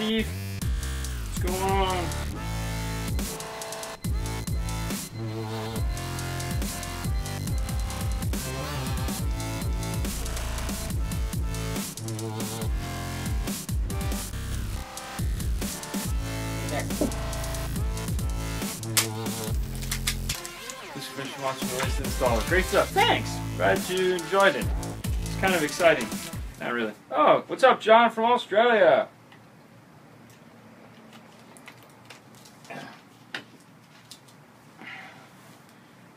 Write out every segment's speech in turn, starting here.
Steve? What's going on? This fish wants to release the installer. Great stuff. Thanks. Glad you enjoyed it. It's kind of exciting. Not really. Oh, what's up, John from Australia?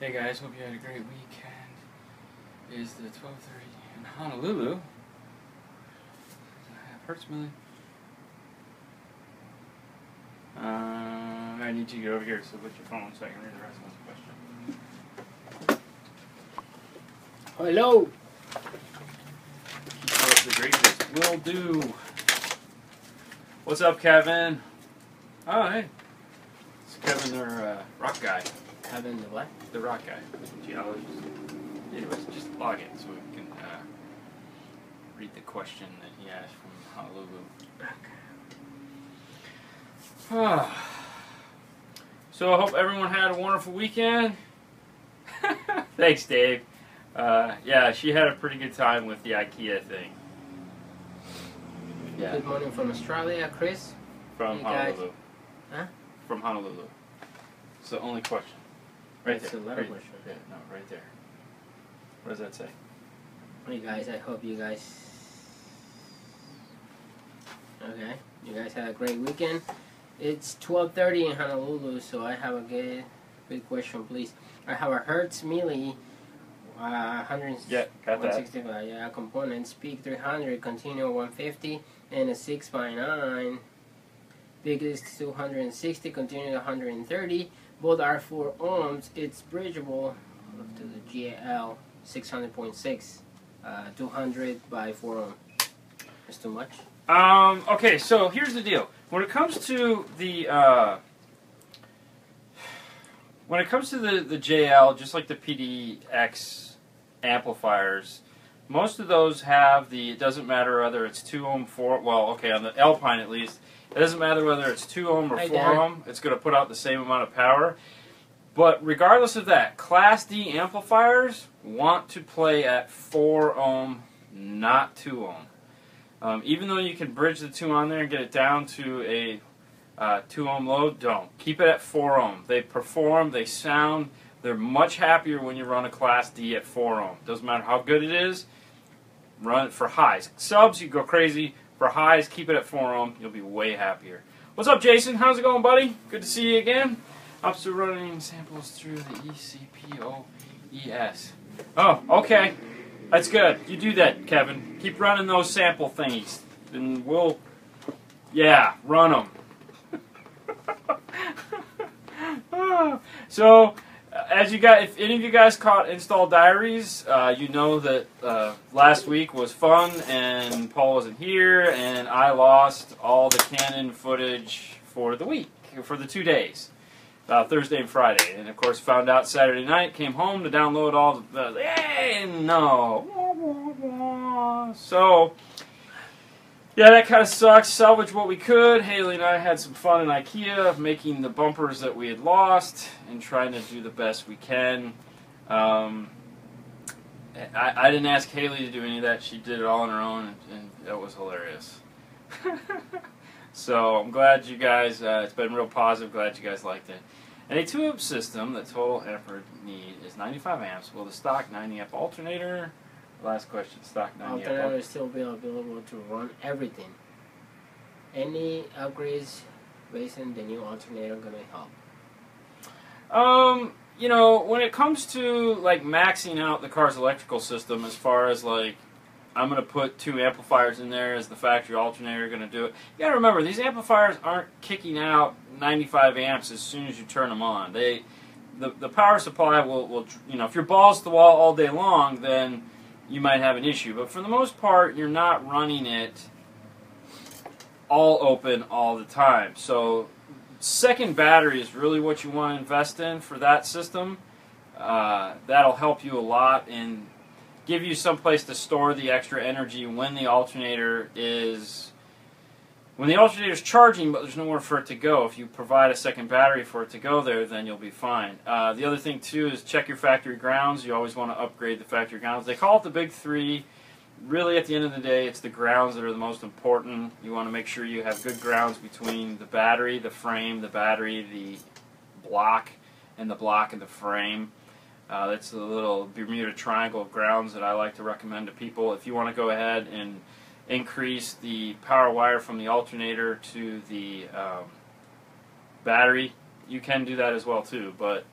Hey guys, hope you had a great weekend. It is the 12:30 in Honolulu. Hurts Millie. I need you to get over here, so put your phone so I can read the rest of this question. Hello. Keep up the greatness. Will do. What's up, Kevin? Oh, hey. It's Kevin, our rock guy. Kevin the what? The rock guy. Geologist. Anyways, just log in so we can read the question that he asked from Honolulu. So I hope everyone had a wonderful weekend. Thanks, Dave. Yeah, she had a pretty good time with the IKEA thing. Yeah. Good morning from Australia, Chris. From hey Honolulu. Guys. Huh? From Honolulu. It's the only question. Right That's there. a letter Right, question. yeah, no, right there. What does that say? Hey guys, I hope you guys... Okay, you guys had a great weekend. It's 12:30 in Honolulu, so I have a good question, please. I have a Hertz Melee 165 components, peak 300, continual 150, and a 6x9. Biggest 260, continual 130. Both are 4 ohms. It's bridgeable to the GL 600.6, 200 by 4 ohm. That's too much. Okay, so here's the deal. When it comes to the JL, just like the PDX amplifiers, most of those have the, it doesn't matter whether it's 2 ohm, 4, well, okay, on the Alpine at least, it doesn't matter whether it's 2 ohm or 4 ohm, it's going to put out the same amount of power. But regardless of that, Class D amplifiers want to play at 4 ohm, not 2 ohm. Even though you can bridge the 2 on there and get it down to a 2 ohm load, don't. Keep it at 4 ohm. They perform, they sound, they're much happier when you run a Class D at 4 ohm. Doesn't matter how good it is, run it for highs. Subs, you go crazy. For highs, keep it at 4 ohm. You'll be way happier. What's up, Jason? How's it going, buddy? Good to see you again. I'm still running samples through the ECPOES. Oh, okay. That's good. You do that, Kevin. Keep running those sample thingies. And we'll, yeah, run them. So, as you guys, if any of you guys caught Install Diaries, you know that last week was fun and Paul wasn't here and I lost all the Canon footage for the week, for the 2 days. Thursday and Friday, and of course found out Saturday night, came home to download all the, hey, no. So, yeah, that kind of sucks. Salvage what we could. Haley and I had some fun in IKEA, making the bumpers that we had lost, and trying to do the best we can. I didn't ask Haley to do any of that. She did it all on her own, and that was hilarious. So, I'm glad you guys, it's been real positive, glad you guys liked it. And a 2-amp system, the total amperage need is 95 amps. Will the stock 90 amp alternator, last question, stock 90 amp alternator will still be available to run everything. Any upgrades based on the new alternator gonna help? You know, when it comes to like maxing out the car's electrical system, as far as like, I'm going to put 2 amplifiers in there as the factory alternator, going to do it. You got to remember, these amplifiers aren't kicking out 95 amps as soon as you turn them on. The power supply will, you know, if you're balls to the wall all day long, then you might have an issue. But for the most part, you're not running it all open all the time. So second battery is really what you want to invest in for that system. That'll help you a lot and give you some place to store the extra energy when the alternator is when the alternator's charging, but there's nowhere for it to go, if you provide a second battery for it to go there, then you'll be fine. The other thing, too, is check your factory grounds. You always want to upgrade the factory grounds. They call it the big three. Really, at the end of the day, it's the grounds that are the most important. You want to make sure you have good grounds between the battery, the frame, the battery, the block, and the block and the frame. That's the little Bermuda Triangle of grounds that I like to recommend to people. If you want to go ahead and increase the power wire from the alternator to the battery, you can do that as well too, but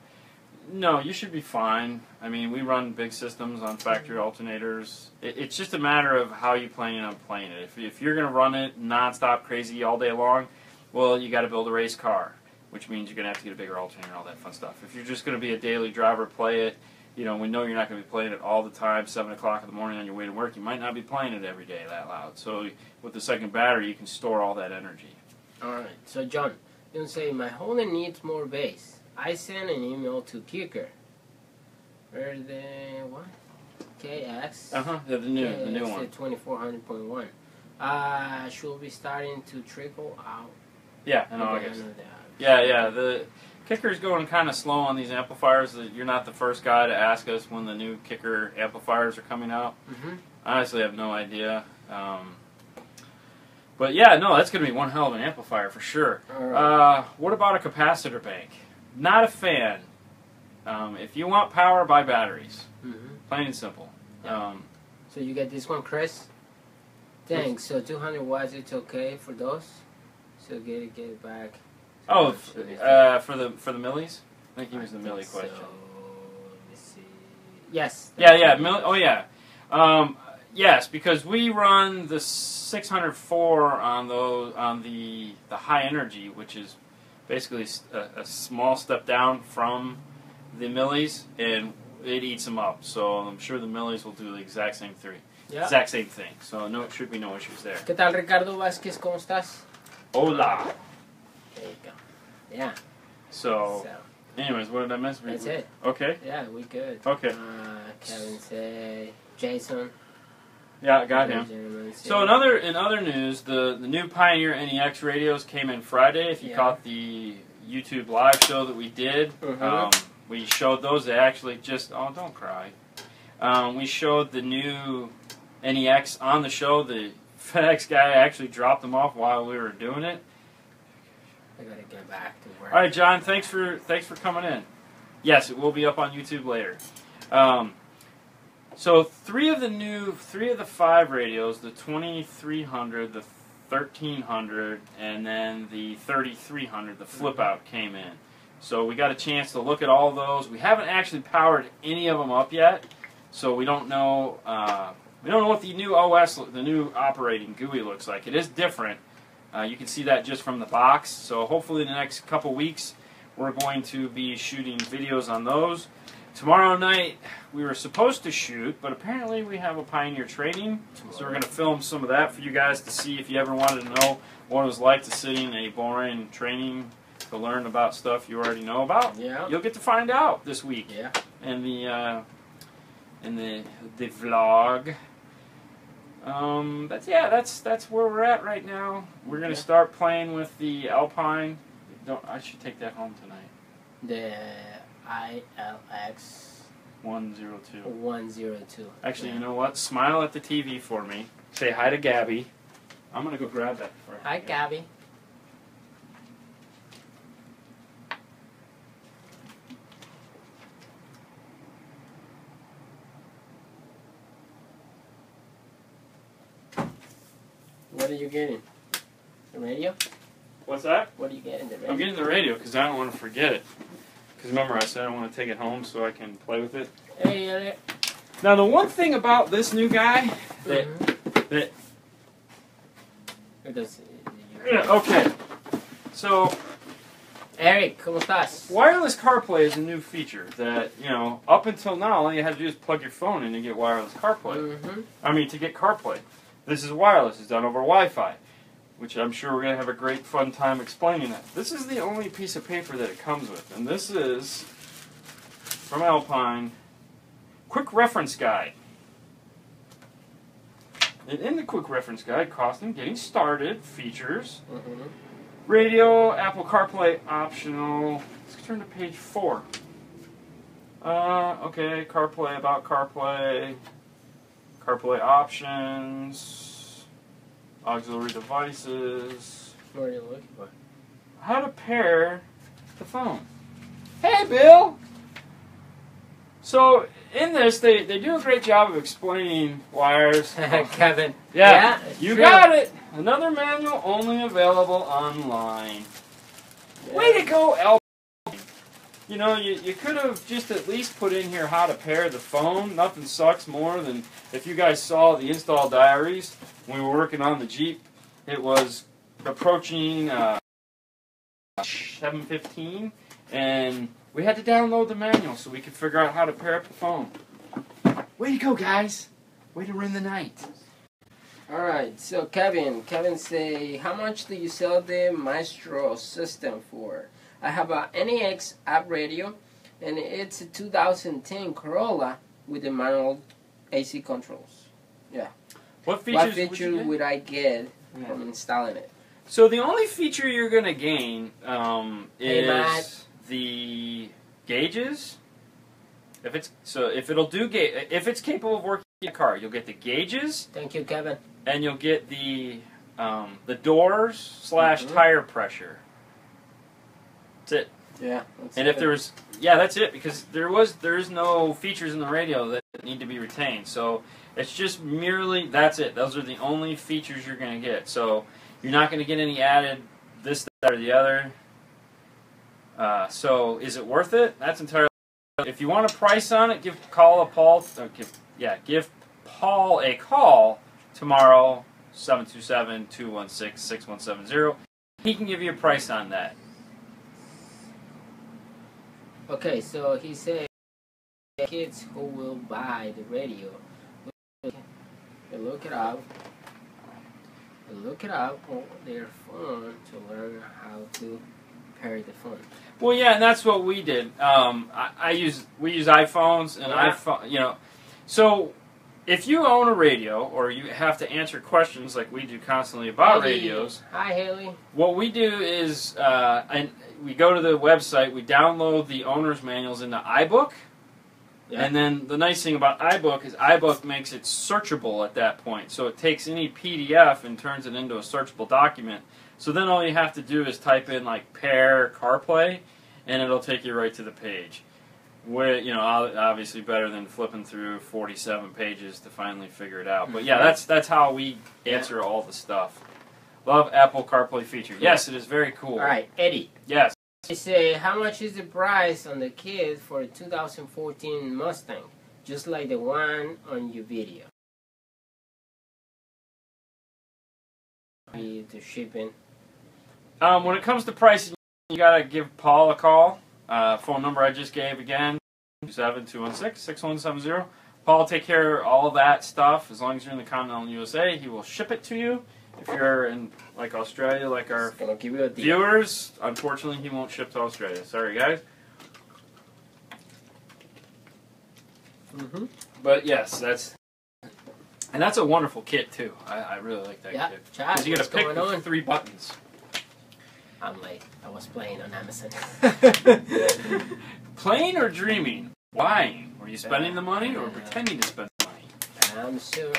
no, you should be fine. I mean, we run big systems on factory alternators. It's just a matter of how you plan on playing it. If you're going to run it non-stop crazy all day long, well, you got to build a race car, which means you're going to have to get a bigger alternator and all that fun stuff. If you're just going to be a daily driver, play it. You know, we know you're not going to be playing it all the time, 7 o'clock in the morning on your way to work. You might not be playing it every day that loud. So with the second battery, you can store all that energy. All right. So, John, you say, my Honda needs more bass. I sent an email to Kicker. Where the, what? KX? The new one. 2400.1. Should be starting to trickle out. Yeah, in August. Yeah. The Kicker's going kind of slow on these amplifiers. You're not the first guy to ask us when the new Kicker amplifiers are coming out. I honestly have no idea. But yeah, no, that's going to be one hell of an amplifier for sure. Right. What about a capacitor bank? Not a fan. If you want power, buy batteries. Plain and simple. Yeah. So you get this one, Chris? Thanks. So 200 watts, it's okay for those? So get it back. Oh, for the millis? I think he was the milli question. So, let me see. Yes. Yeah. Oh, yeah. Yes, because we run the 604 on the high energy, which is basically a small step down from the millis, and it eats them up. So I'm sure the millis will do the exact same thing. Yeah. Exact same thing. So should be no issues there. ¿Qué tal, Ricardo Vázquez? ¿Cómo estás? Hola. There you go. Yeah. So anyways, what did I miss? That's it. Okay. Yeah, we good. Okay. Kevin say Jason. Yeah, I got him. So in other news, the new Pioneer NEX radios came in Friday. If you caught the YouTube live show that we did, we showed those. They actually just don't cry. We showed the new NEX on the show. The FedEx guy actually dropped them off while we were doing it. I gotta get back to work. All right, John. Thanks for coming in. Yes, it will be up on YouTube later. So three of the 5 radios, the 2300, the 1300, and then the 3300, the flip out came in. So we got a chance to look at all those. We haven't actually powered any of them up yet, so we don't know. We don't know what the new OS, the new operating GUI looks like. It is different. You can see that just from the box. So hopefully in the next couple weeks, we're going to be shooting videos on those. Tomorrow night, we were supposed to shoot, but apparently we have a Pioneer training, so we're going to film some of that for you guys to see if you ever wanted to know what it was like to sit in a boring training to learn about stuff you already know about. Yeah. You'll get to find out this week. Yeah. In the vlog. That's where we're at right now. We're going to start playing with the Alpine. I should take that home tonight. The ILX 102. 102. Actually, you know what? Smile at the TV for me. Say hi to Gabby. I'm going to go grab that for her. Hi, Gabby. What are you getting? The radio? What's that? What are you getting? The radio? I'm getting the radio because I don't want to forget it. Because remember, I said I want to take it home so I can play with it. Hey, Elliot. Now, the one thing about this new guy that okay, so Eric, ¿cómo estás? wireless CarPlay is a new feature that, up until now, all you had to do is plug your phone in and get wireless CarPlay. I mean, to get CarPlay. This is wireless. It's done over Wi-Fi, which I'm sure we're going to have a great fun time explaining that. This is the only piece of paper that it comes with, and this is from Alpine. Quick reference guide. And in the quick reference guide, costing, getting started, features, radio, Apple CarPlay optional. Let's turn to page 4. Okay, CarPlay, about CarPlay, CarPlay options, auxiliary devices. What are you looking for? How to pair the phone. Hey, Bill! So, in this, they do a great job of explaining wires. Kevin. Yeah, you true. got it. Another manual only available online. Yeah. Way to go, L. You know, you could have just at least put in here how to pair the phone. Nothing sucks more than if you guys saw the install diaries when we were working on the Jeep. It was approaching 7:15, and we had to download the manual so we could figure out how to pair up the phone. Way to go, guys. Way to ruin the night. Alright, so Kevin say, how much do you sell the Maestro system for? I have a NEX app radio, and it's a 2010 Corolla with the manual AC controls. Yeah. What features would I get from installing it? So the only feature you're going to gain Hey, Matt. is the gauges. If it's capable of working in a car, you'll get the gauges. Thank you, Kevin. And you'll get the doors / tire pressure. That's it. Yeah. And if there's that's it, because there's no features in the radio that need to be retained. So it's just merely that's it. Those are the only features you're going to get. So you're not going to get any added this, that, or the other. So is it worth it? That's entirely. If you want a price on it, give Paul a call tomorrow, 727-216-6170. He can give you a price on that. Okay, so he said kids who will buy the radio, they look it up on their phone to learn how to pair the phone. Well, yeah, and that's what we did. We use iPhones and iPhone, you know. So if you own a radio or you have to answer questions like we do constantly about radios. Hi, Haley. What we do is, and we go to the website, we download the owner's manuals into iBook. Yeah. And then the nice thing about iBook is iBook makes it searchable at that point. So it takes any PDF and turns it into a searchable document. So then all you have to do is type in like pair CarPlay, and it'll take you right to the page. Where, you know, obviously better than flipping through 47 pages to finally figure it out. But yeah, that's how we answer all the stuff. Love Apple CarPlay feature. Yes, it is very cool. All right, Eddie. Yes. They say, how much is the price on the kit for a 2014 Mustang? Just like the one on your video. The shipping. When it comes to pricing, you gotta give Paul a call. Phone number I just gave again, 27216-6170. Paul will take care of all that stuff. As long as you're in the continental USA, he will ship it to you. If you're in like Australia, like our viewers, unfortunately he won't ship to Australia. Sorry, guys. But yes, that's a wonderful kit too. I really like that kit. Because you got to pick the 3 buttons. I'm late. I was playing on Amazon. Playing or dreaming? Buying? Were you spending the money or pretending to spend the money? I'm sure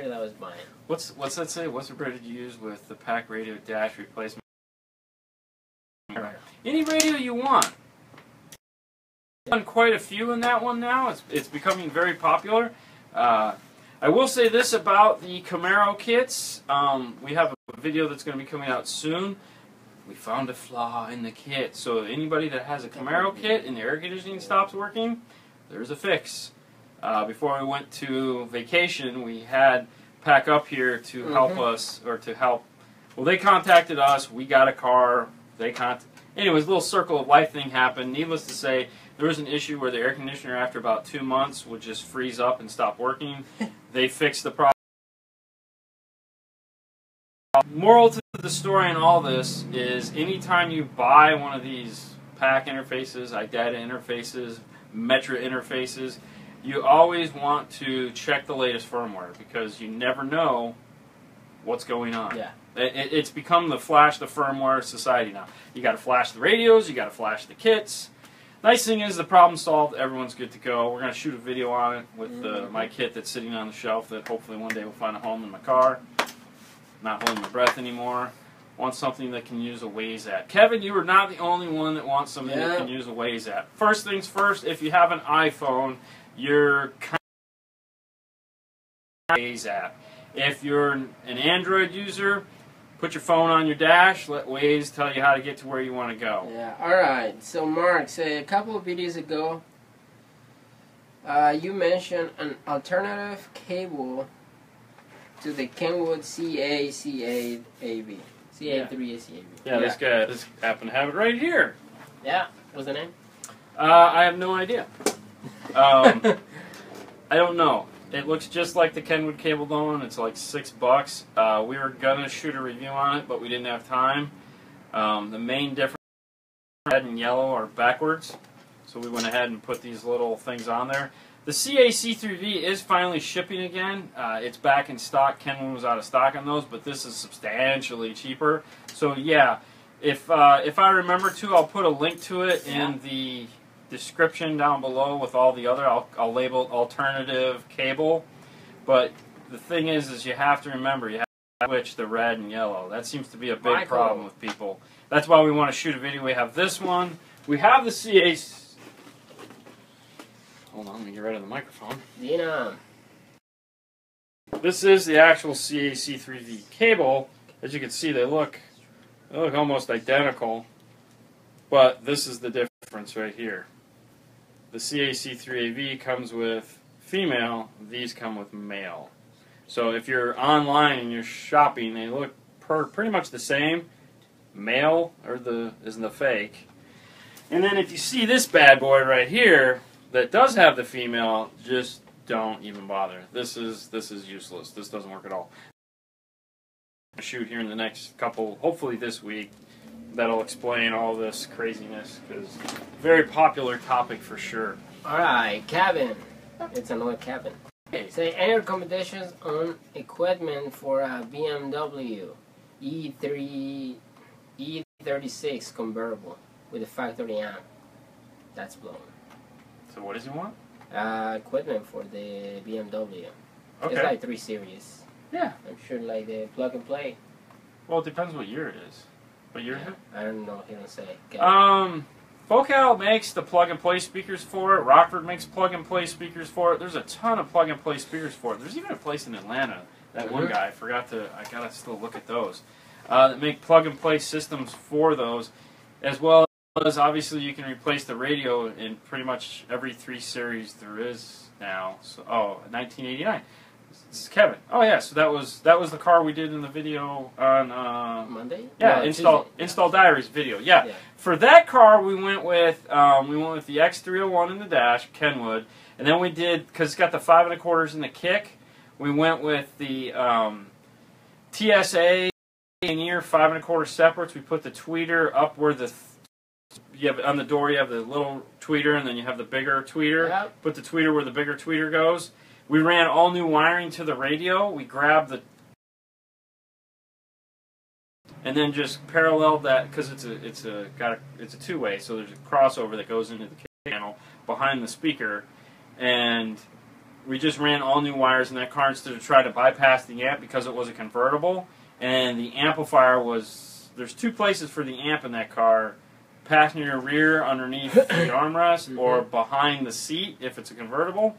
that was buying. What's that say? What's the radio you use with the pack radio dash replacement? Any radio you want. I've done quite a few in that one now. It's becoming very popular. I will say this about the Camaro kits. We have a video that's going to be coming out soon. We found a flaw in the kit. So anybody that has a Camaro kit and the air conditioning stops working, there's a fix. Before we went to vacation, we had Pack Up here to help us, or to help. Well, they contacted us. We got a car. Anyways, a little circle of life thing happened. Needless to say, there was an issue where the air conditioner, after about 2 months, would just freeze up and stop working. They fixed the problem. Moral to the story in all this is anytime you buy one of these pack interfaces, iData interfaces, Metra interfaces, you always want to check the latest firmware because you never know what's going on. Yeah. It's become the flash the firmware society now. You got to flash the radios, you got to flash the kits. Nice thing is the problem solved. Everyone's good to go. We're going to shoot a video on it with my kit that's sitting on the shelf that hopefully one day will find a home in my car. Not holding my breath anymore. Want something that can use a Waze app. Kevin, you are not the only one that wants something that can use a Waze app. First things first, if you have an iPhone, you're kind of Waze app. If you're an Android user, put your phone on your dash, let Waze tell you how to get to where you want to go. Yeah, alright. So Mark, a couple of videos ago, you mentioned an alternative cable to the Kenwood CHC Cable. CA3ACAB. Yeah, this happened to have it right here. Yeah, what's the name? I have no idea. I don't know. It looks just like the Kenwood cable though, and it's like $6. We were gonna shoot a review on it, but we didn't have time. The main difference, red and yellow, are backwards, so we went ahead and put these little things on there. The CAC3V is finally shipping again. It's back in stock. Kenwood was out of stock on those, but this is substantially cheaper. So yeah, if I remember to, I'll put a link to it in the description down below with all the other. I'll label it alternative cable. But the thing is you have to remember you have to switch the red and yellow. That seems to be a big problem with people. That's why we want to shoot a video. We have this one. We have the CAC. Hold on, let me get rid of the microphone. Dina. This is the actual CAC3V cable. As you can see, they look almost identical, but this is the difference right here. The CAC3AV comes with female, these come with male. So if you're online and you're shopping, they look pretty much the same. Male is the fake. And then if you see this bad boy right here that does have the female, just don't even bother. This is useless. This doesn't work at all. I'll shoot here in the next couple, hopefully this week, that'll explain all this craziness, because very popular topic for sure. Alright, cabin. It's another cabin. Hey. Say any recommendations on equipment for a BMW E36 convertible with a factory amp. That's blown. So what does he want? Equipment for the BMW. Okay. It's like 3 Series. Yeah. I'm sure like the plug and play. Well, it depends what year it is. What year is it? I don't know. He don't say. Focal makes the plug and play speakers for it. Rockford makes plug and play speakers for it. There's a ton of plug and play speakers for it. There's even a place in Atlanta. That one guy, I gotta still look at those. That make plug and play systems for those, as well as obviously you can replace the radio in pretty much every 3 Series there is now. So, 1989. This is Kevin. Oh yeah, so that was the car we did in the video on Monday. Yeah, no, install diaries video. Yeah. For that car we went with the X301 in the dash, Kenwood, and then we did, because it's got the 5 1/4s in the kick, we went with the TSA Pioneer 5 1/4 separates. We put the tweeter up where you have on the door. You have the little tweeter, and then you have the bigger tweeter. Yep. Put the tweeter where the bigger tweeter goes. We ran all new wiring to the radio. We grabbed and then just paralleled that, because it's a 2-way, so there's a crossover that goes into the channel behind the speaker, and we just ran all new wires in that car instead of trying to bypass the amp because it was a convertible, and the amplifier there's 2 places for the amp in that car: passenger rear underneath the armrest, or behind the seat if it's a convertible.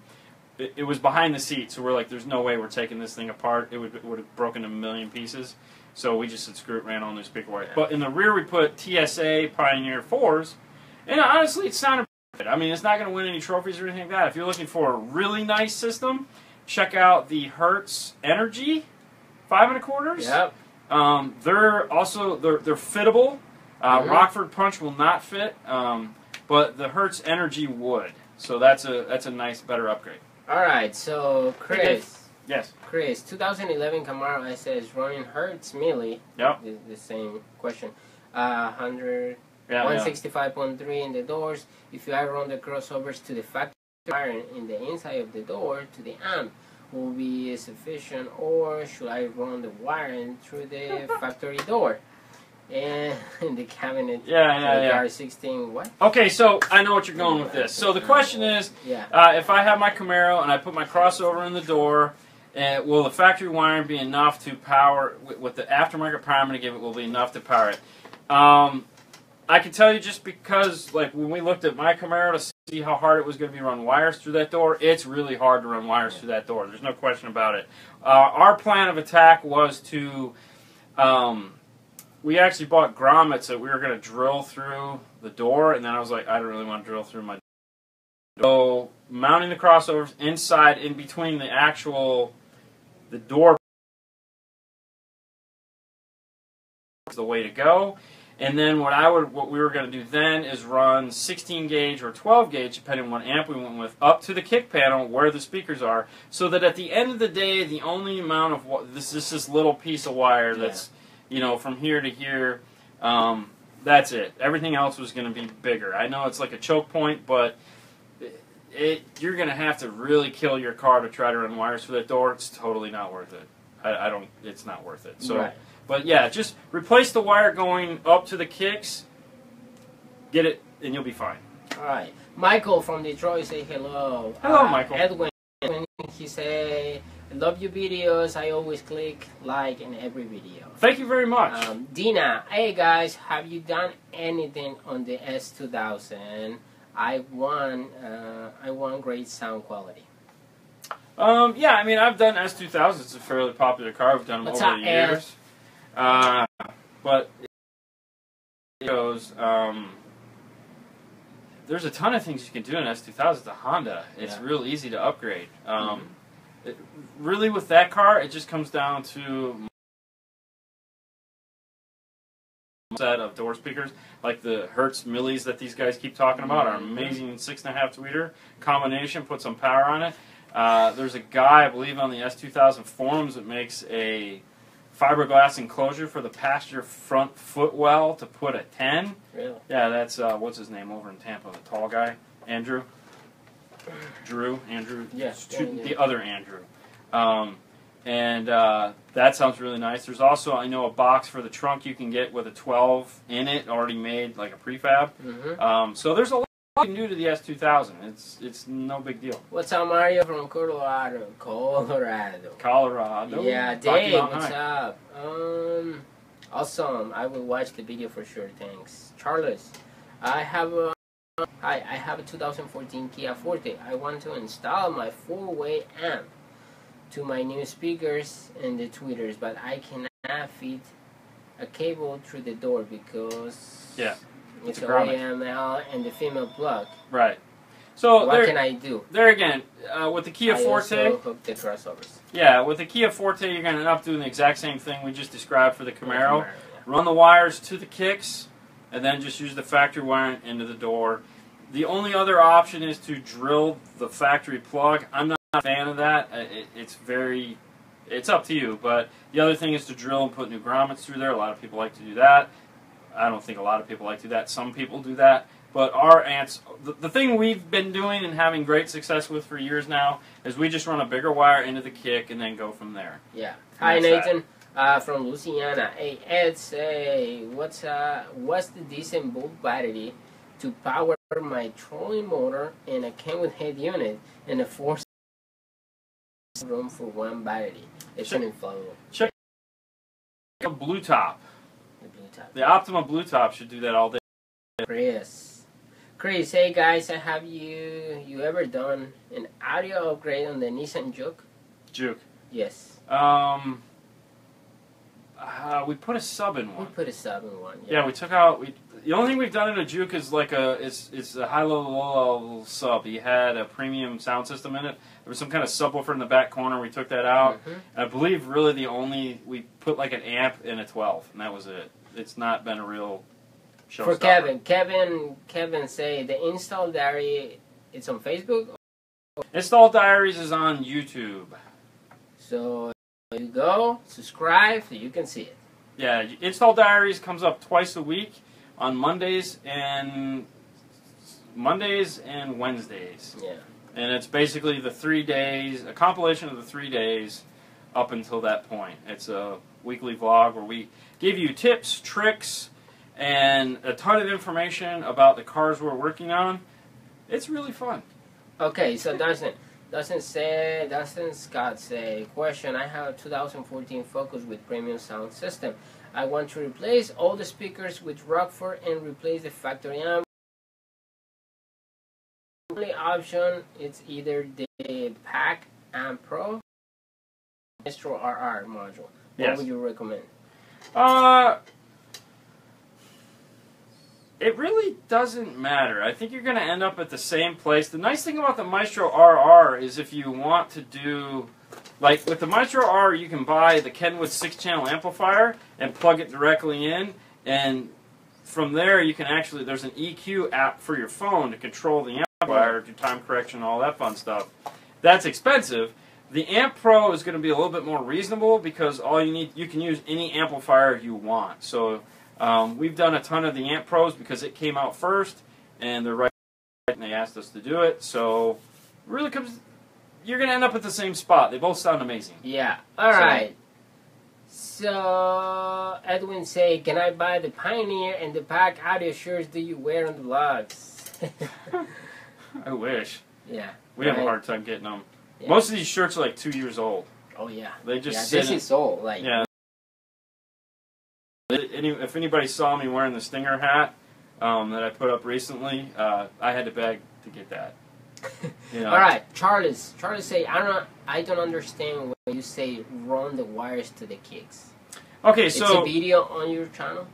It was behind the seat, so we're like, there's no way we're taking this thing apart. It would have broken a million pieces. So we just said, screw it, ran all new speaker wire. But in the rear, we put TSA Pioneer 4s, and honestly, it sounded good. I mean, it's not going to win any trophies or anything like that. If you're looking for a really nice system, check out the Hertz Energy 5 1/4s. Yep. They're fittable. Rockford Punch will not fit, but the Hertz Energy would. So that's a nice, better upgrade. Alright, so Chris. Yes. Chris, 2011 Camaro SS running Hertz Milli. Yep. The same question. 165.3 in the doors. If you ever run the crossovers to the factory wire in the inside of the door to the amp will be sufficient, or should I run the wiring through the factory door and in the cabinet? Yeah. R16, what? Okay, so I know what you're going with this. So the question is, if I have my Camaro and I put my crossover in the door, will the factory wiring be enough to power, with the aftermarket power I'm going to give it, will be enough to power it? I can tell you, just because, like, when we looked at my Camaro to see how hard it was going to be to run wires through that door, it's really hard to run wires through that door. There's no question about it. Our plan of attack was to, we actually bought grommets that we were going to drill through the door, and then I was like, I don't really want to drill through my door. So mounting the crossovers inside, in between the door is the way to go. And then what we were going to do then is run 16 gauge or 12 gauge, depending on what amp we went with, up to the kick panel where the speakers are, so that at the end of the day, the only amount of this little piece of wire that's, you know, from here to here, that's it. Everything else was going to be bigger. I know it's like a choke point, but you're going to have to really kill your car to try to run wires for that door. It's totally not worth it. It's not worth it. So. Right. But yeah, just replace the wire going up to the kicks, get it, and you'll be fine. All right. Michael from Detroit say hello. Hello, Michael. Edwin, he say, I love your videos. I always click like in every video. Thank you very much. Dina, hey guys, have you done anything on the S2000? I want great sound quality. Yeah, I mean, I've done S2000s. It's a fairly popular car. I've done them over the years. But it goes, there's a ton of things you can do in S2000. It's a Honda. It's real easy to upgrade. Really, with that car, it just comes down to a set of door speakers, like the Hertz Millis that these guys keep talking about, are amazing 6.5 tweeter combination. Put some power on it. There's a guy, I believe, on the S2000 forums that makes a fiberglass enclosure for the passenger front footwell to put a 10. Really? Yeah, that's, what's his name over in Tampa, the tall guy? Andrew? Andrew? Yes. The other Andrew. That sounds really nice. There's also, I know, a box for the trunk you can get with a 12 in it, already made, like a prefab. So there's a lot you can do to the S2000. It's no big deal. What's up, Mario from Colorado? Yeah, Dave, what's up? Awesome. I will watch the video for sure. Thanks. Charles, I have a 2014 Kia Forte. I want to install my 4-way amp to my new speakers and the tweeters, but I cannot fit a cable through the door because it's OEML and the female plug. Right. So what can I do? There again, with the Kia Forte, I also hook the crossovers. Yeah, with the Kia Forte, you're going to end up doing the exact same thing we just described for the Camaro. Run the wires to the kicks, and then just use the factory wiring into the door. The only other option is to drill the factory plug. I'm not a fan of that. It's up to you. But the other thing is to drill and put new grommets through there. A lot of people like to do that. I don't think a lot of people like to do that. Some people do that. But our the thing we've been doing and having great success with for years now is we just run a bigger wire into the kick and then go from there. Yeah. Hi, Nathan. From Louisiana. Hey, Ed, say, what's the decent bulk battery to power my trolling motor and a Kenwood head unit and a 4 room for one battery? It's an inflatable. Check the blue top. The blue top. The Optima blue top should do that all day. Chris, hey guys, have you ever done an audio upgrade on the Nissan Juke? Juke. Yes. We put a sub in one. We put a sub in one. Yeah, we took out. The only thing we've done in a Juke is like it's a high level, low level sub. He had a premium sound system in it. There was some kind of subwoofer in the back corner. We took that out. And I believe really we put like an amp and a 12, and that was it. It's not been a real showstopper. For Kevin say the install diary. It's on Facebook. Install diaries is on YouTube. So you go subscribe so you can see it. Yeah, install diaries comes up twice a week on Mondays and Wednesdays. Yeah. And it's basically the 3 days, a compilation of the 3 days up until that point. It's a weekly vlog where we give you tips, tricks, and a ton of information about the cars we're working on. It's really fun. Okay, so doesn't Scott say, question, I have a 2014 Focus with premium sound system. I want to replace all the speakers with Rockford and replace the factory amp. The only option is either the Pack Amp Pro Maestro RR module. What would you recommend? It really doesn't matter. I think you're going to end up at the same place. The nice thing about the Maestro RR is if you want to do, like with the Maestro RR, you can buy the Kenwood 6-channel amplifier and plug it directly in, and from there you can actually, there's an EQ app for your phone to control the amplifier, do time correction, all that fun stuff. That's expensive. The Amp Pro is going to be a little bit more reasonable because all you can use any amplifier you want. So we've done a ton of the Amp Pros because it came out first, and they're right, and they asked us to do it. So it really you're going to end up at the same spot. They both sound amazing. Yeah. All right. So Edwin say, can I buy the Pioneer and the Pack audio shirts do you wear on the vlogs? I wish. Yeah. We have a hard time getting them. Yeah. Most of these shirts are like 2 years old. Oh yeah. They just this is old. Like. Yeah. If anybody saw me wearing the Stinger hat that I put up recently, I had to beg to get that. You know. All right, Charles say, I don't understand when you say run the wires to the kicks. Okay, it's so a video on your channel.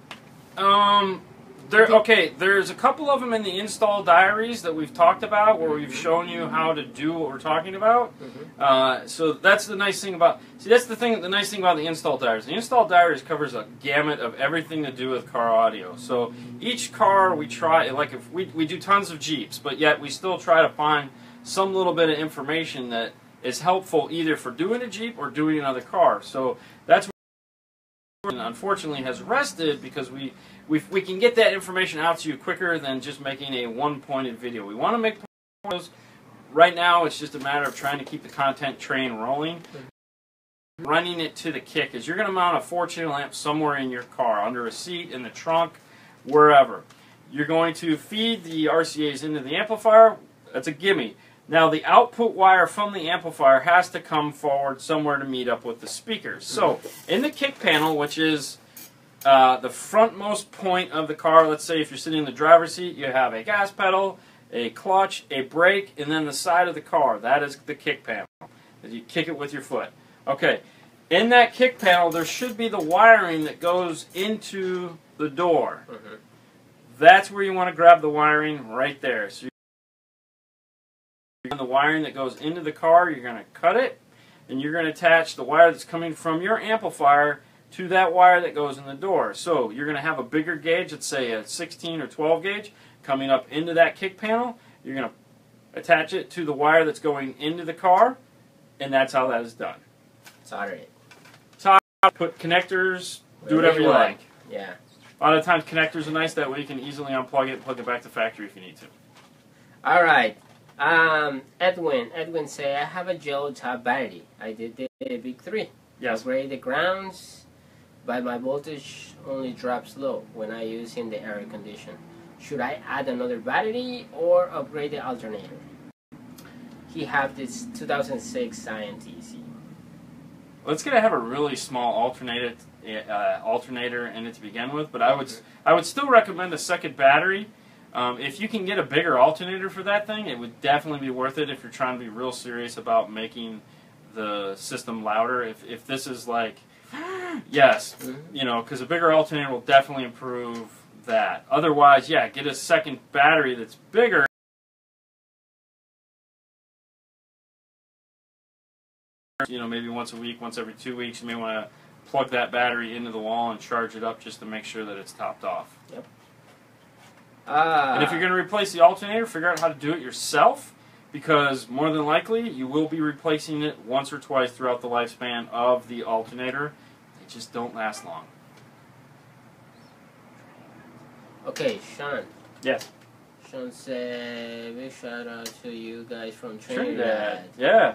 There's a couple of them in the install diaries that we've talked about where we've shown you how to do what we're talking about. So that's the nice thing about. See, that's the nice thing about the install diaries. The install diaries covers a gamut of everything to do with car audio. So each car we try, like if we do tons of Jeeps, but yet we still try to find some little bit of information that is helpful either for doing a Jeep or doing another car. So that's what unfortunately has rested because we can get that information out to you quicker than just making a one-pointed video. We want to make videos. Right now, it's just a matter of trying to keep the content train rolling. Running it to the kick is you're going to mount a 4-channel amp somewhere in your car, under a seat, in the trunk, wherever. You're going to feed the RCAs into the amplifier. That's a gimme. Now, the output wire from the amplifier has to come forward somewhere to meet up with the speakers. So, in the kick panel, which is the frontmost point of the car, let's say if you're sitting in the driver's seat, you have a gas pedal, a clutch, a brake, and then the side of the car. That is the kick panel. You kick it with your foot. Okay, in that kick panel, there should be the wiring that goes into the door. That's where you want to grab the wiring, right there. So the wiring that goes into the car, you're going to cut it, and you're going to attach the wire that's coming from your amplifier to that wire that goes in the door. So you're going to have a bigger gauge, let's say a 16 or 12 gauge, coming up into that kick panel. You're going to attach it to the wire that's going into the car, and that's how that is done. Solder it. Put connectors, do whatever you like. Yeah. A lot of times connectors are nice, that way you can easily unplug it and plug it back to factory if you need to. All right. Edwin say, I have a gel top battery. I did the big 3. Yes. Upgrade the grounds, but my voltage only drops low when I use in the air condition. Should I add another battery or upgrade the alternator? He have this 2006 Scion TC. Well, it's going to have a really small alternator in it to begin with, but I would still recommend a second battery. If you can get a bigger alternator for that thing, it would definitely be worth it if you're trying to be real serious about making the system louder. If this is like, yes, you know, because a bigger alternator will definitely improve that. Otherwise, yeah, get a second battery that's bigger. You know, maybe once a week, once every 2 weeks, you may want to plug that battery into the wall and charge it up just to make sure that it's topped off. Yep. And if you're going to replace the alternator, figure out how to do it yourself, because more than likely you will be replacing it once or twice throughout the lifespan of the alternator. They just don't last long. Okay, Sean. Yes. Sean said, big shout out to you guys from Trinidad. Trinidad.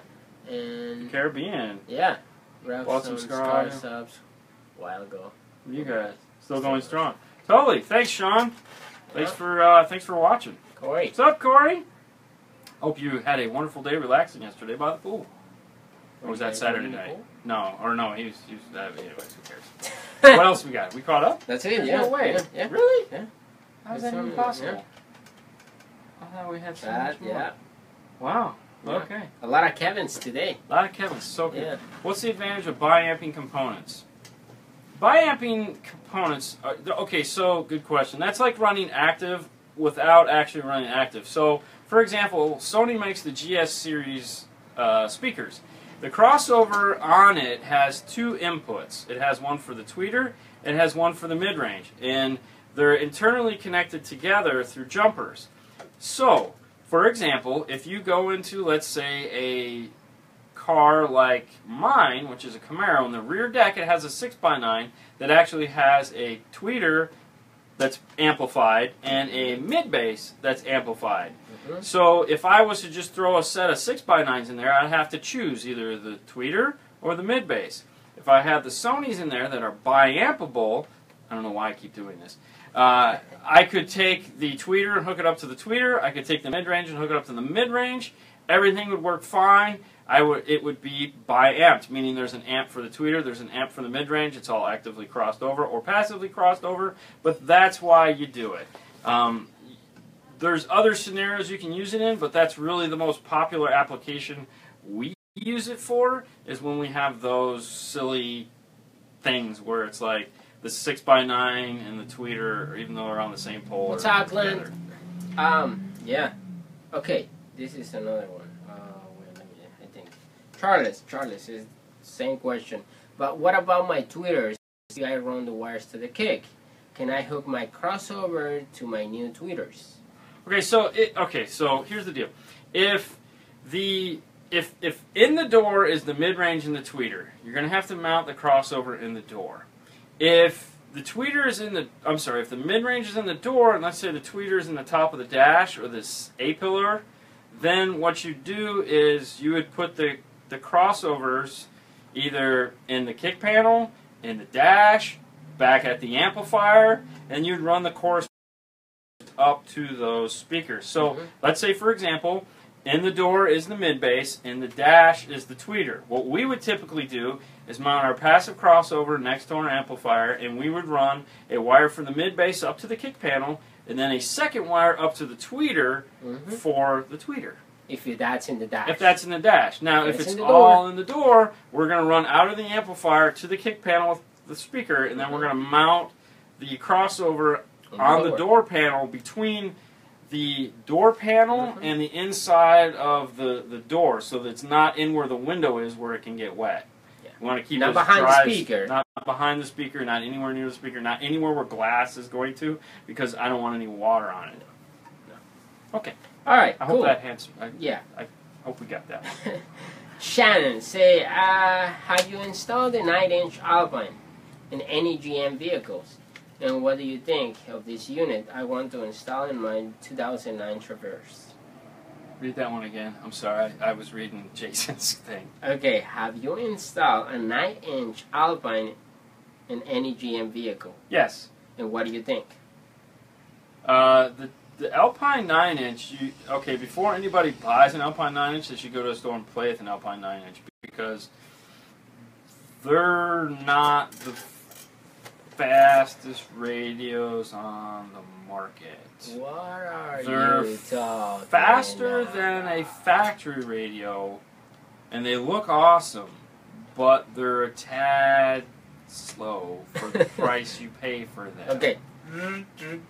Yeah. And Caribbean. yeah. Bought some Star Scar subs a while ago. You guys still going strong. Totally. Thanks, Sean. Thanks for watching. Corey. What's up, Corey? Hope you had a wonderful day relaxing yesterday by the pool. Or was that Saturday night? No, he was anyways, who cares? What else we got? We caught up? That's it, No way. Yeah. Really? Yeah. How's that even possible? Yeah. I thought we had so much more. Yeah. Wow. Yeah. Okay. A lot of Kevins today. A lot of Kevin's. So good. Yeah. What's the advantage of biamping components? Biamping components, okay, so good question. That's like running active without actually running active. So, for example, Sony makes the GS series speakers. The crossover on it has two inputs. It has one for the tweeter, it has one for the mid-range, and they're internally connected together through jumpers. So, for example, if you go into, let's say, a car like mine, which is a Camaro, in the rear deck it has a 6x9 that actually has a tweeter that's amplified and a mid-bass that's amplified. Mm-hmm. So if I was to just throw a set of 6x9s in there, I'd have to choose either the tweeter or the mid-bass. If I have the Sonys in there that are biampable, I don't know why I keep doing this, I could take the tweeter and hook it up to the tweeter, I could take the mid-range and hook it up to the mid-range, everything would work fine. It would be bi-amped, meaning there's an amp for the tweeter, there's an amp for the mid-range, it's all actively crossed over or passively crossed over, but that's why you do it. There's other scenarios you can use it in, but that's really the most popular application we use it for, is when we have those silly things where it's like the 6x9 and the tweeter, even though they're on the same pole. What's up, Glenn? Yeah. Okay, this is another one. I think Charles is same question. But what about my tweeters? If I run the wires to the kick, can I hook my crossover to my new tweeters? Okay, so here's the deal. If in the door is the mid-range and the tweeter, you're going to have to mount the crossover in the door. If the tweeter is in the, if the mid-range is in the door, and let's say the tweeter is in the top of the dash or this A-pillar, then what you do is you would put the crossovers either in the kick panel, in the dash, back at the amplifier, and you'd run the chorus up to those speakers. So let's say, for example, in the door is the mid-bass, and the dash is the tweeter. What we would typically do is mount our passive crossover next to our amplifier, and we would run a wire from the mid-bass up to the kick panel, and then a second wire up to the tweeter for the tweeter. If that's in the dash. If that's in the dash. Now, if it's all in the door, we're going to run out of the amplifier to the kick panel with the speaker, and then we're going to mount the crossover on the door panel between the door panel and the inside of the door, so that it's not in where the window is where it can get wet. Yeah. We want to keep not behind the speaker. Not behind the speaker, not anywhere near the speaker, not anywhere where glass is going to, because I don't want any water on it. No. Okay. All right. I hope that answers. Yeah. I hope we got that. Shannon say, have you installed the 9-inch Alpine in any GM vehicles? And what do you think of this unit I want to install in my 2009 Traverse? Read that one again. I'm sorry. I was reading Jason's thing. Okay. Have you installed a 9-inch Alpine in any GM vehicle? Yes. And what do you think? The Alpine 9-inch, okay, before anybody buys an Alpine 9-inch, they should go to a store and play with an Alpine 9-inch, because they're not the fastest radios on the market. What are they're you talking faster about? than a factory radio, and they look awesome, but they're a tad slow for the price you pay for them. Okay.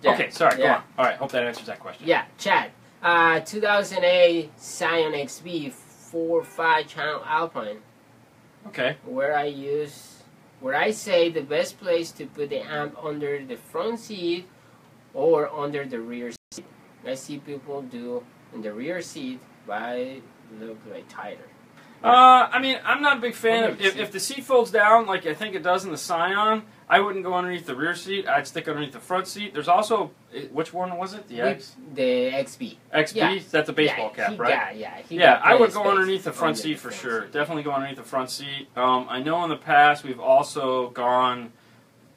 Yeah. Okay, sorry, go on. All right, hope that answers that question. Yeah, Chad. 2008 Scion XB 4-5 channel Alpine. Okay. Where I say the best place to put the amp under the front seat or under the rear seat. I see people do in the rear seat, but I look like tighter. I mean, I'm not a big fan of if the seat folds down like I think it does in the Scion. I wouldn't go underneath the rear seat. I'd stick underneath the front seat. There's also, which one was it? The XB. XB? Yeah. That's a baseball cap, right? Yeah, I would go underneath the front seat for sure. Definitely go underneath the front seat. I know in the past we've also gone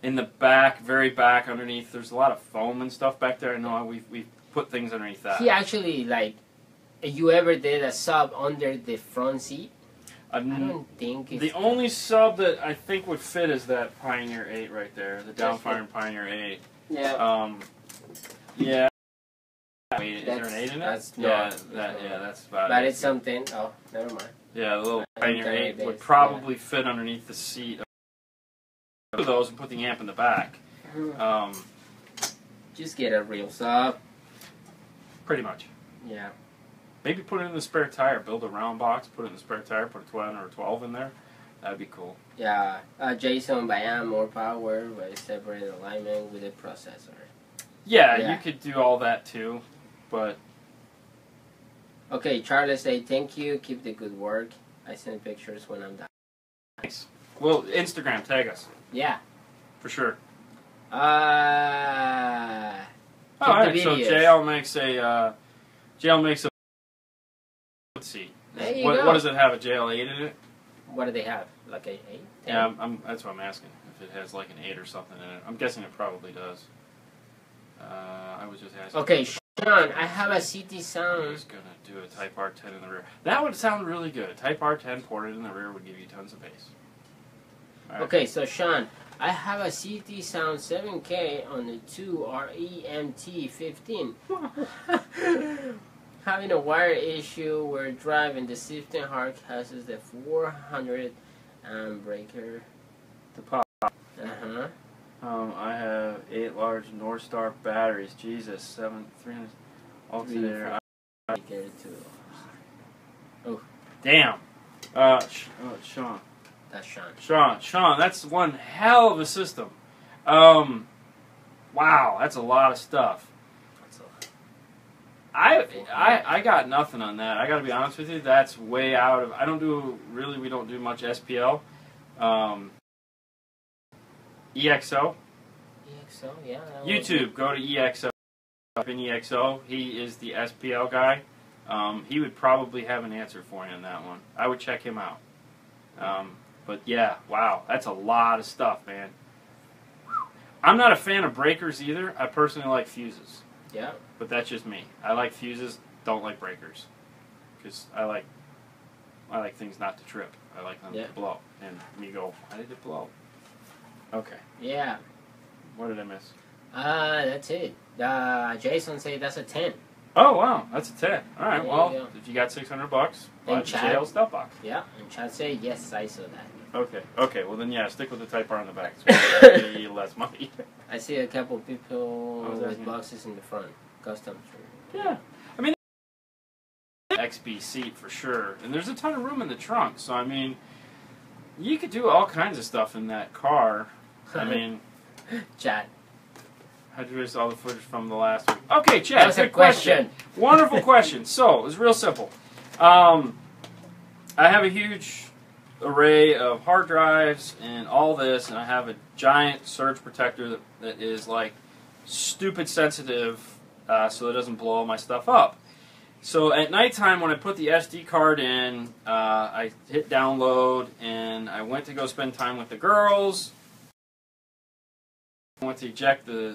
in the back, very back underneath. There's a lot of foam and stuff back there. I know we've put things underneath that. He actually, like, you ever did a sub under the front seat? I don't think it's... The only sub that I think would fit is that Pioneer 8 right there. The downfiring Pioneer 8. Yeah. Yeah. Wait, is there an 8 in it? That's that's about it. But it's something... Oh, never mind. Yeah, the little Pioneer 8 would probably fit underneath the seat of those and put the amp in the back. Just get a real sub. Pretty much. Yeah. Maybe put it in the spare tire. Build a round box, put it in the spare tire, put a 12 or a 12 in there. That'd be cool. Yeah. Jason Bayan, more power, but separate alignment with the processor. Yeah, you could do all that too, but... Okay, Charles say thank you. Keep the good work. I send pictures when I'm done. Nice. Well, Instagram, tag us. Yeah. For sure. Alright, so JL makes a seat. There you go. What does it have? A JL8 in it? What do they have? Like a 8? 10? Yeah, that's what I'm asking. If it has like an 8 or something in it. I'm guessing it probably does. I was just asking. Okay, Sean, I have a CT sound. I was going to do a Type R10 in the rear. That would sound really good. Type R10 ported in the rear would give you tons of bass. Right. Okay, so Sean, I have a CT sound 7K on the 2 REMT15. Having a wire issue where driving the shifting heart causes the 400 amp breaker to pop. Uh-huh. I have 8 large North Star batteries. Jesus, 300 alternator. Oh. Damn. Sean. That's Sean. Sean, that's one hell of a system. Wow, that's a lot of stuff. I got nothing on that. I got to be honest with you. That's way out of. We don't do much SPL. EXO. EXO, yeah. YouTube, go to EXO. Up in EXO, he is the SPL guy. He would probably have an answer for you on that one. I would check him out. But yeah, wow, that's a lot of stuff, man. I'm not a fan of breakers either. I personally like fuses. Yeah. But that's just me. I like fuses, don't like breakers. Because I like things not to trip. I like them to blow. And me go, why did it blow? Okay. Yeah. What did I miss? That's it. Jason said that's a 10. Oh, wow. That's a 10. All right. There well, you go. if you got $600, buy the Chad, JL stuff box. Yeah. And Chad said, yes, I saw that. Okay. Well, then, yeah, stick with the Type R on the back. It's going to be less money. I see a couple people with boxes in the front. Custom. Yeah. I mean, XB seat for sure. And there's a ton of room in the trunk. So, I mean, you could do all kinds of stuff in that car. I mean... Chad. How'd you miss all the footage from the last week? Okay, Chad, good question. Wonderful question. So, it was real simple. I have a huge array of hard drives and all this, and I have a giant surge protector that is, like, stupid sensitive so it doesn't blow all my stuff up. So, at nighttime, when I put the SD card in, I hit download, and I went to go spend time with the girls. I went to eject I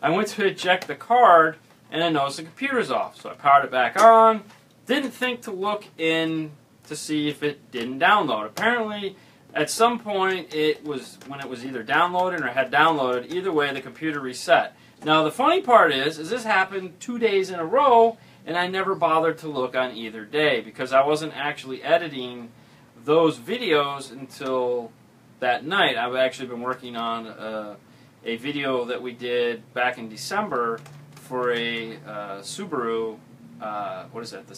went to eject the card, and I noticed the computer's off. So I powered it back on. Didn't think to look in to see if it didn't download. Apparently, at some point, when it was either downloaded or had downloaded. Either way, the computer reset. Now, the funny part is this happened 2 days in a row, and I never bothered to look on either day because I wasn't actually editing those videos until that night. I've actually been working on a video that we did back in December for a Subaru, what is that, the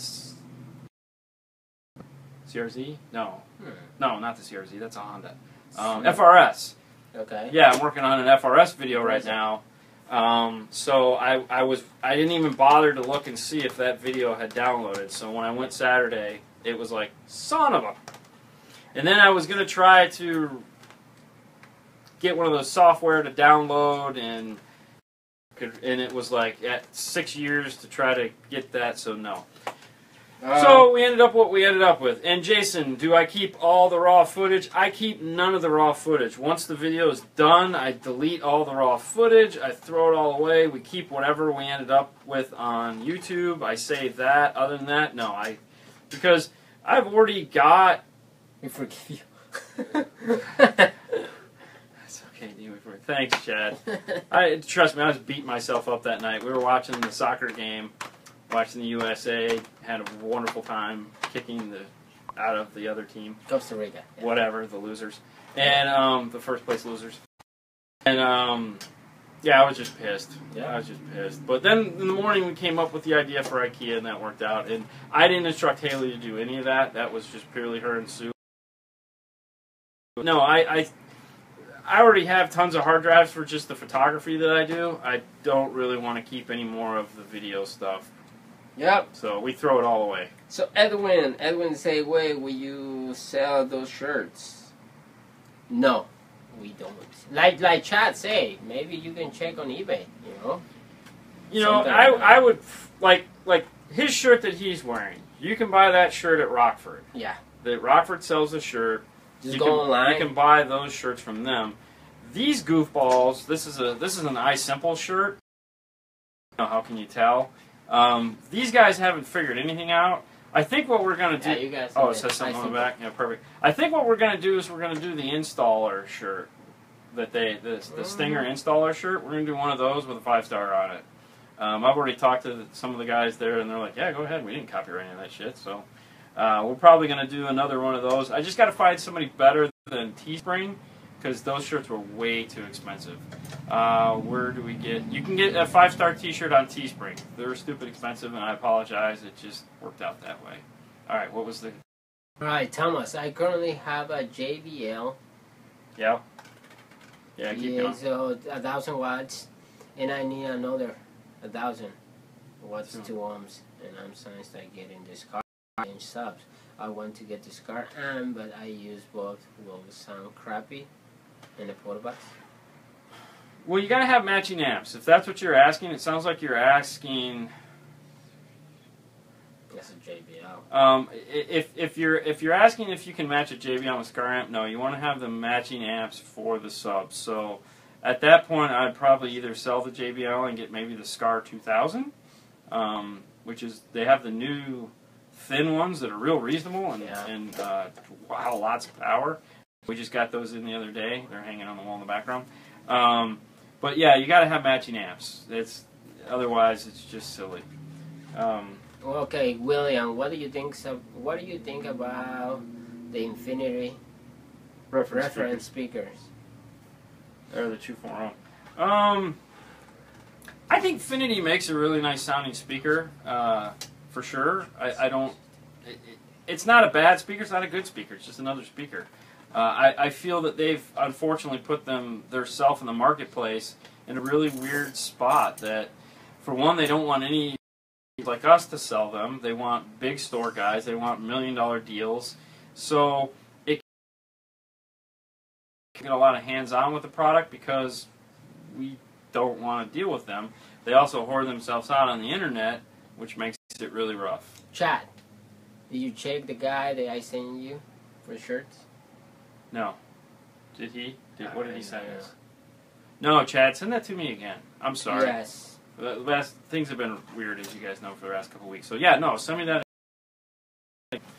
CRZ? No. No, not the CRZ, that's a Honda. FRS. Okay. Yeah, I'm working on an FRS video right now. So I didn't even bother to look and see if that video had downloaded. So when I went Saturday, it was like, son of a. And then I was going to try to get one of those software to download, and it was like at 6 years to try to get that, so no. So we ended up what we ended up with. And Jason, do I keep all the raw footage? I keep none of the raw footage. Once the video is done, I delete all the raw footage. I throw it all away. We keep whatever we ended up with on YouTube. I save that. Other than that, no. Because I've already got... We forgive you. That's okay, Dean. Thanks, Chad. Trust me, I was beating myself up that night. We were watching the soccer game. Watching the USA, had a wonderful time kicking out of the other team. Costa Rica. Yeah. Whatever, the losers. And the first place losers. And yeah, I was just pissed. Yeah. I was just pissed. But then in the morning we came up with the idea for IKEA, and that worked out. And I didn't instruct Haley to do any of that. That was just purely her and Sue. No, I already have tons of hard drives for just the photography that I do. I don't really want to keep any more of the video stuff. Yep. So we throw it all away. So Edwin say, wait, will you sell those shirts? No, we don't. Like Chad say, maybe you can check on eBay, you know? You know, I would, like his shirt that he's wearing, you can buy that shirt at Rockford. Yeah. Rockford sells a shirt. Just go online. You can buy those shirts from them. These goofballs, this is an iSimple shirt. How can you tell? These guys haven't figured anything out. I think what we're going to do... Yeah, you guys it says something on the back? Yeah, perfect. I think what we're going to do is we're going to do the installer shirt. The Stinger installer shirt. We're going to do one of those with a 5-star on it. I've already talked to some of the guys there, and they're like, yeah, go ahead. We didn't copyright any of that shit. So we're probably going to do another one of those. I just got to find somebody better than Teespring, because those shirts were way too expensive. Where do we get... You can get a 5-star t-shirt on Teespring. They're stupid expensive, and I apologize. It just worked out that way. Alright, what was the... Alright, Thomas, I currently have a JBL. Yeah? Yeah, keep going. So 1,000 watts, and I need another 1,000 watts, 2 ohms, and I'm trying to getting this car and subs. I want to get this car amp, but I use both will sound crappy in the porta box. Well, you gotta have matching amps. If that's what you're asking, it sounds like you're asking. That's a JBL. If you're asking if you can match a JBL with Scar amp, no, you want to have the matching amps for the subs. So at that point, I'd probably either sell the JBL and get maybe the Scar 2000, which is they have the new thin ones that are real reasonable and wow, lots of power. We just got those in the other day. They're hanging on the wall in the background. But yeah, you got to have matching amps. Otherwise it's just silly. Okay, William, what do you think? What do you think about the Infinity reference speakers? They're the 240. I think Infinity makes a really nice sounding speaker. For sure. I don't... It's not a bad speaker. It's not a good speaker. It's just another speaker. I feel that they've unfortunately put theirself in the marketplace in a really weird spot. That, for one, they don't want any like us to sell them. They want big store guys. They want $1 million deals. So it can get a lot of hands-on with the product because we don't want to deal with them. They also whore themselves out on the internet, which makes it really rough. Chad, did you check the guy that I sent you for shirts? No. Did he? What did he send us? No, Chad, send that to me again. I'm sorry. Yes. Things have been weird, as you guys know, for the last couple of weeks. So yeah, no, send me that.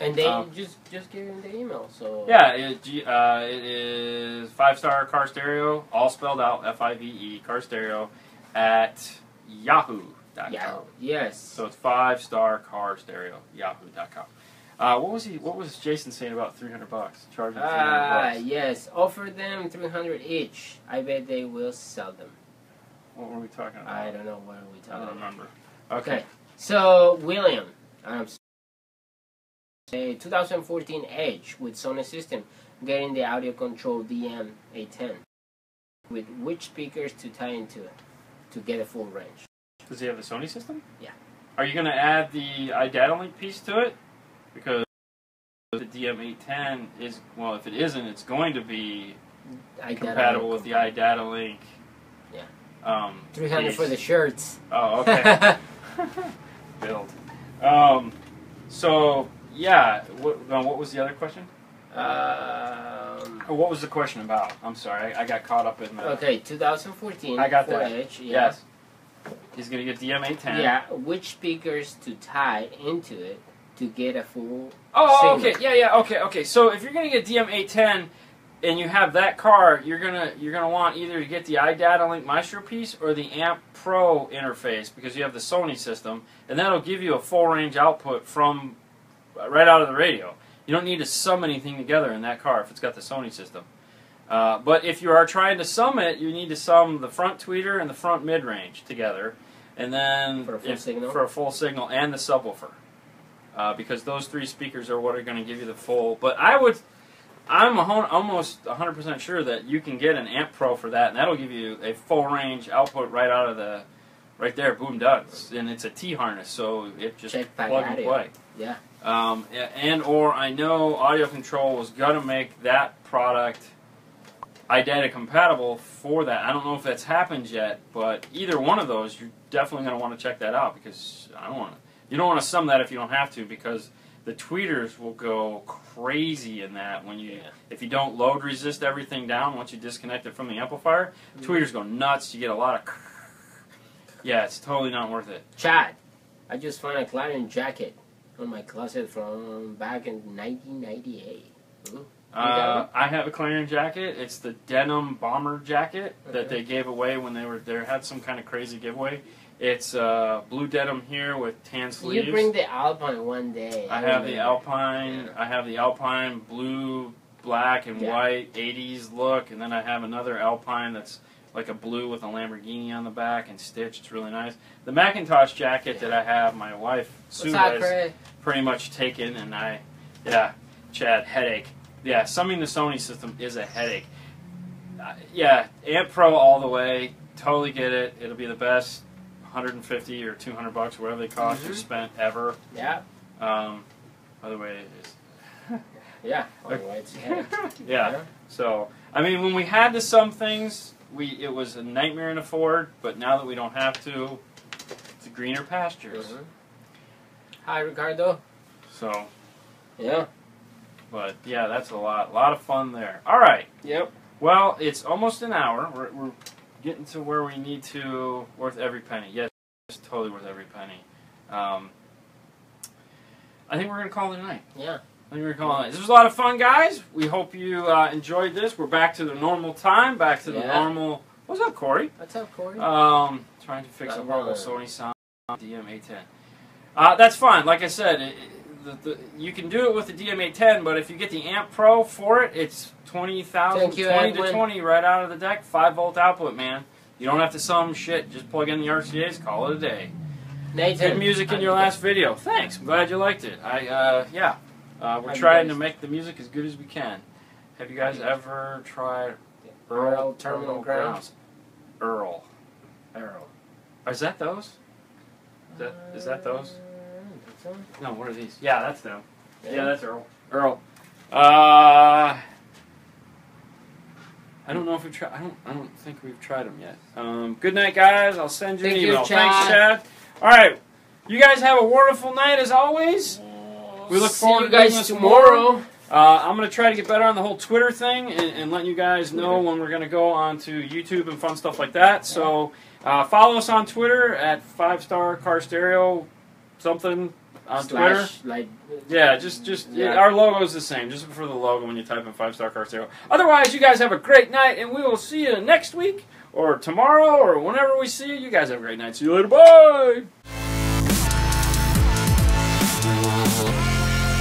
And they just give him the email. So yeah, it is 5-star car stereo, all spelled out, FIVE car stereo at yahoo.com. Yahoo. Yes. So it's 5-star car stereo, yahoo.com. What was Jason saying about $300? Charging $300. Yes, offer them 300 each. I bet they will sell them. What were we talking about? I don't know what we talking about. I don't remember. Okay. So William, a 2014 Edge with Sony system, getting the audio control DM810. With which speakers to tie into to get a full range. Does he have the Sony system? Yeah. Are you going to add the iData link piece to it? Because the DM810 is, well, if it isn't, it's going to be compatible with the iData link. Yeah. 300 piece. for the shirts. Oh, okay. Build. So, yeah. What was the other question? Or what was the question about? I'm sorry, I got caught up in the... Okay, 2014. I got that. Edge, yeah. Yes. He's going to get DM810. Yeah, which speakers to tie into it to get a full Oh, signal. okay. Yeah, okay. So if you're going to get DM810 and you have that car, you're gonna want either to get the iData Link Maestro piece or the Amp Pro interface because you have the Sony system, and that'll give you a full range output from right out of the radio. You don't need to sum anything together in that car if it's got the Sony system. But if you are trying to sum it, you need to sum the front tweeter and the front mid-range together, and then for a full signal and the subwoofer, because those three speakers are what are going to give you the full. But I'm almost 100% sure that you can get an Amp Pro for that, and that'll give you a full range output right out of right there, boom done. And it's a T harness, so it just plug and play. Yeah. Or I know Audio Control was gonna make that product iData compatible for that. I don't know if that's happened yet, but either one of those, you're definitely gonna want to check that out because you don't want to sum that if you don't have to, because the tweeters will go crazy in that when if you don't load resist everything down once you disconnect it from the amplifier. Tweeters go nuts. You get a lot of it's totally not worth it. Chad, I just found a Clarion jacket on my closet from back in 1998. I have a Clarion jacket. It's the denim bomber jacket that they gave away when they were there. Had some kind of crazy giveaway. It's blue denim here with tan sleeves. You bring the Alpine one day. I have the Alpine. Yeah. I have the Alpine blue, black, and white 80s look, and then I have another Alpine that's like a blue with a Lamborghini on the back and stitched. It's really nice. The Macintosh jacket that I have, my wife Sue has pretty much taken, and Chad, headache. Yeah, summing the Sony system is a headache. Amp Pro all the way. Totally get it. It'll be the best. $150 or $200, whatever they cost you spent ever. Yeah. By the way, yeah. Otherwise, yeah. So I mean, when we had to sum things, it was a nightmare to afford. But now that we don't have to, it's a greener pastures. Hi, Ricardo. So. Yeah. But yeah, that's a lot of fun there. All right. Yep. Well, it's almost an hour. We're getting to where we need to, worth every penny. Yes, it's totally worth every penny. I think we're going to call it a night. Yeah. I think we're going to call it a night. This was a lot of fun, guys. We hope you enjoyed this. We're back to the normal time, back to the normal... What's up, Corey? What's up, Corey? Trying to fix a horrible Sony sound DM810. That's fine. Like I said, you can do it with the DM810, but if you get the Amp Pro for it, it's 20,000, 20 to 20 right out of the deck, 5-volt output, man. You don't have to sum shit. Just plug in the RCAs, call it a day. Nathan, good music in your last video. Thanks. I'm glad you liked it. We're trying to make the music as good as we can. Have you guys ever tried Earl Terminal Grounds? Earl. Is that those? Is that those? No, what are these? Yeah, that's them. Yeah, that's Earl. I don't know if we've tried. I don't think we've tried them yet. Good night, guys. I'll send you an email. Thanks, Chad. All right, you guys have a wonderful night as always. We look forward to doing this tomorrow. I'm going to try to get better on the whole Twitter thing and letting you guys know when we're going to go on to YouTube and fun stuff like that. So follow us on Twitter at 5-Star Car Stereo something. On Twitter? Our logo is the same. Just look for the logo when you type in 5-Star Car Stereo. Otherwise, you guys have a great night, and we will see you next week, or tomorrow, or whenever we see you. You guys have a great night. See you later. Bye!